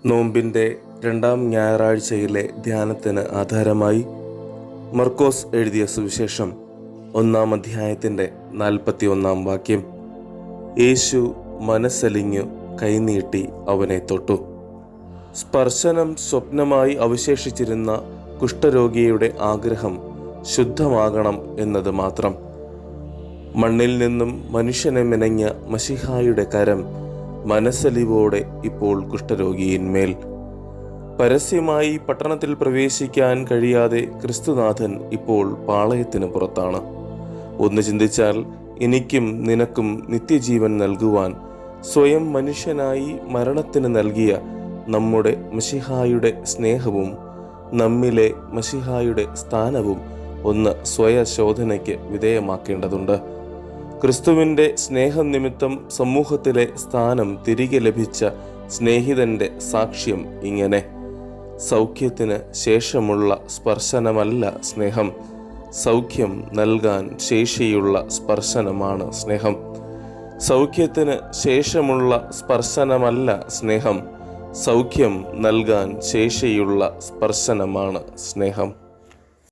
നോമ്പിൻ്റെ രണ്ടാം ഞായറാഴ്ചയിലെ ധ്യാനത്തിന് ആധാരമായി മർക്കോസ് എഴുതിയ സുവിശേഷം 1-ാം അധ്യായത്തിൻ്റെ 41-ാം വാക്യം. യേശു മനസ്സലിഞ്ഞു കൈനീട്ടി അവനെ തൊട്ടു. സ്പർശനം സ്വപ്നമായി അവശേഷിച്ചിരുന്ന കുഷ്ഠരോഗിയുടെ ആഗ്രഹം ശുദ്ധമാകണം എന്നത് മാത്രം. മണ്ണിൽ നിന്നും മനുഷ്യനെ മെനഞ്ഞ മശിഹായുടെ കരം മനസ്സലിവോടെ ഇപ്പോൾ കുഷ്ഠരോഗിയിന്മേൽ. പരസ്യമായി പട്ടണത്തിൽ പ്രവേശിക്കാൻ കഴിയാതെ ക്രിസ്തുനാഥൻ ഇപ്പോൾ പാളയത്തിന് പുറത്താണ്. ഒന്ന് ചിന്തിച്ചാൽ, എനിക്കും നിനക്കും നിത്യജീവൻ നൽകുവാൻ സ്വയം മനുഷ്യനായി മരണത്തിന് നൽകിയ നമ്മുടെ മശിഹായുടെ സ്നേഹവും നമ്മിലെ മശിഹായുടെ സ്ഥാനവും ഒന്ന് സ്വയശോധനയ്ക്ക് വിധേയമാക്കേണ്ടതുണ്ട്. ക്രിസ്തുവിൻ്റെ സ്നേഹം നിമിത്തം സമൂഹത്തിലെ സ്ഥാനം തിരികെ ലഭിച്ച സ്നേഹിതൻ്റെ സാക്ഷ്യം ഇങ്ങനെ: സൗഖ്യത്തിന് ശേഷമുള്ള സ്പർശനമല്ല സ്നേഹം, സൗഖ്യം നൽകാൻ ശേഷിയുള്ള സ്പർശനമാണ് സ്നേഹം. സൗഖ്യത്തിന് ശേഷമുള്ള സ്പർശനമല്ല സ്നേഹം, സൗഖ്യം നൽകാൻ ശേഷിയുള്ള സ്പർശനമാണ് സ്നേഹം.